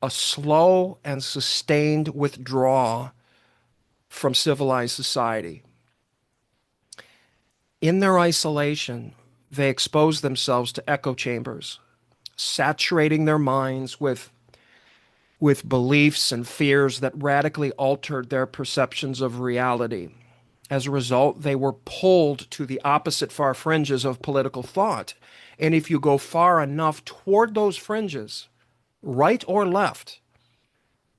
a slow and sustained withdrawal from civilized society. In their isolation, they exposed themselves to echo chambers, saturating their minds with beliefs and fears that radically altered their perceptions of reality. As a result, they were pulled to the opposite far fringes of political thought. And if you go far enough toward those fringes, right or left,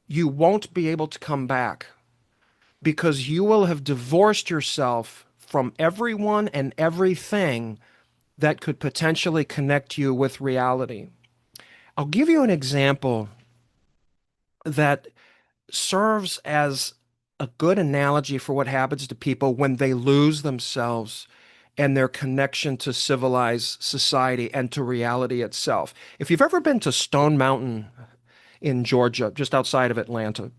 you won't be able to come back because you will have divorced yourself from everyone and everything that could potentially connect you with reality. I'll give you an example that serves as a good analogy for what happens to people when they lose themselves and their connection to civilized society and to reality itself. If you've ever been to Stone Mountain in Georgia, just outside of Atlanta,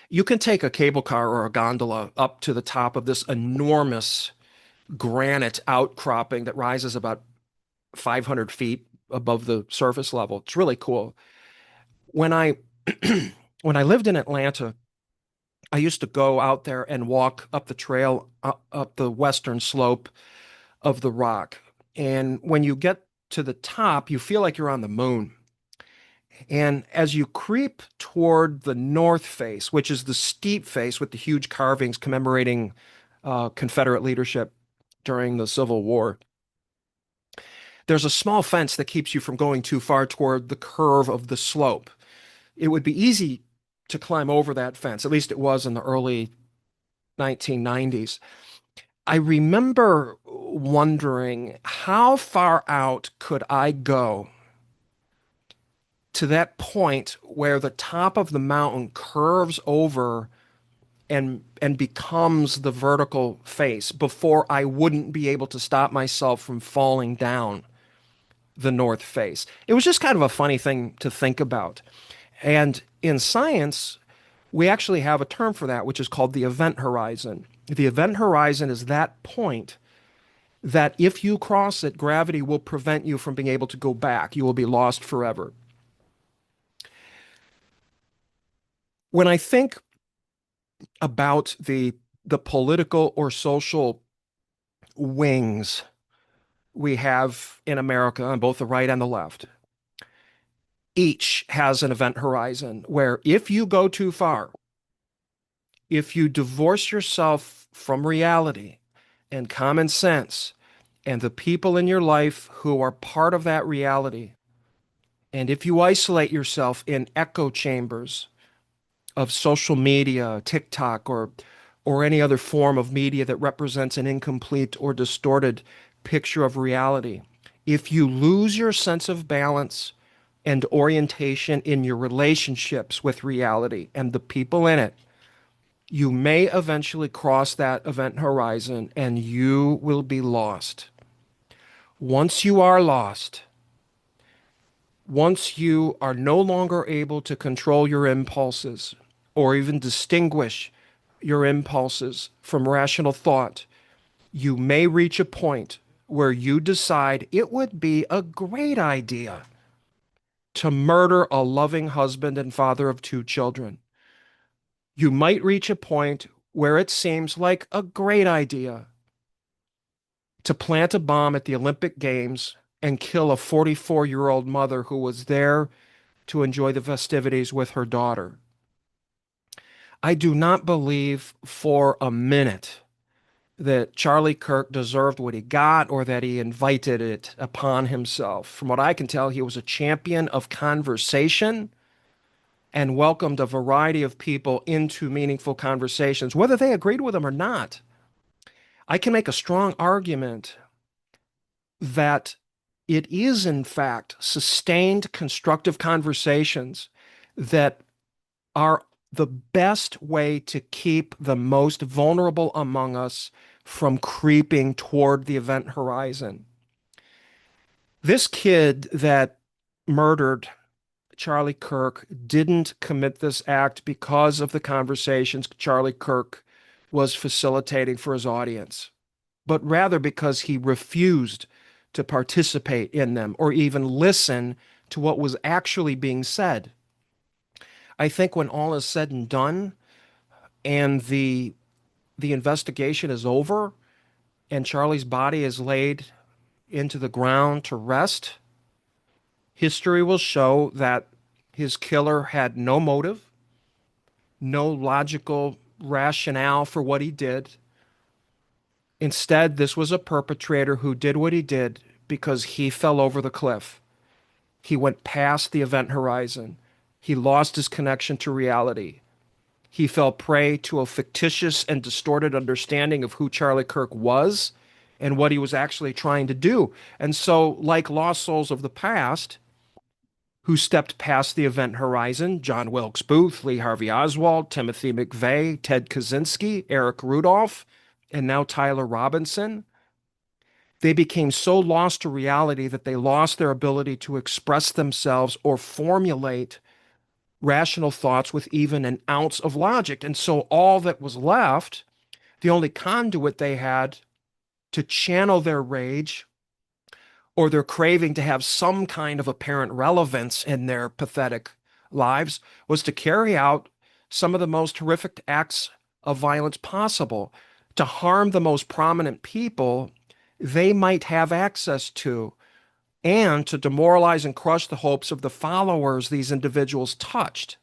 you can take a cable car or a gondola up to the top of this enormous granite outcropping that rises about 500 feet above the surface level. It's really cool. When I when I lived in Atlanta, I used to go out there and walk up the trail up the western slope of the rock. And when you get to the top, you feel like you're on the moon. And as you creep toward the north face, which is the steep face with the huge carvings commemorating Confederate leadership during the Civil War, there's a small fence that keeps you from going too far toward the curve of the slope. It would be easy to climb over that fence, at least it was in the early 1990s. I remember wondering how far out could I go to that point where the top of the mountain curves over and becomes the vertical face before I wouldn't be able to stop myself from falling down the north face. It was just kind of a funny thing to think about. And in science, we actually have a term for that, which is called the event horizon. The event horizon is that point that if you cross it, gravity will prevent you from being able to go back. You will be lost forever. When I think about the political or social wings we have in America on both the right and the left, each has an event horizon where if you go too far, if you divorce yourself from reality and common sense and the people in your life who are part of that reality, and if you isolate yourself in echo chambers of social media, TikTok, or any other form of media that represents an incomplete or distorted picture of reality, if you lose your sense of balance and orientation in your relationships with reality and the people in it, you may eventually cross that event horizon and you will be lost. Once you are lost, once you are no longer able to control your impulses or even distinguish your impulses from rational thought, you may reach a point where you decide it would be a great idea to murder a loving husband and father of two children. You might reach a point where it seems like a great idea to plant a bomb at the Olympic Games and kill a 44-year-old mother who was there to enjoy the festivities with her daughter. I do not believe for a minute that Charlie Kirk deserved what he got or that he invited it upon himself. From what I can tell, he was a champion of conversation and welcomed a variety of people into meaningful conversations, whether they agreed with him or not. I can make a strong argument that it is, in fact, sustained constructive conversations that are the best way to keep the most vulnerable among us from creeping toward the event horizon. This kid that murdered Charlie Kirk didn't commit this act because of the conversations Charlie Kirk was facilitating for his audience, but rather because he refused to participate in them or even listen to what was actually being said. I think when all is said and done and the investigation is over and Charlie's body is laid into the ground to rest, history will show that his killer had no motive, no logical rationale for what he did. Instead, this was a perpetrator who did what he did because he fell over the cliff. He went past the event horizon. He lost his connection to reality. He fell prey to a fictitious and distorted understanding of who Charlie Kirk was and what he was actually trying to do. And so, like lost souls of the past who stepped past the event horizon, John Wilkes Booth, Lee Harvey Oswald, Timothy McVeigh, Ted Kaczynski, Eric Rudolph, and now Tyler Robinson, they became so lost to reality that they lost their ability to express themselves or formulate rational thoughts with even an ounce of logic. And so all that was left, the only conduit they had to channel their rage or their craving to have some kind of apparent relevance in their pathetic lives, was to carry out some of the most horrific acts of violence possible, to harm the most prominent people they might have access to, and to demoralize and crush the hopes of the followers these individuals touched.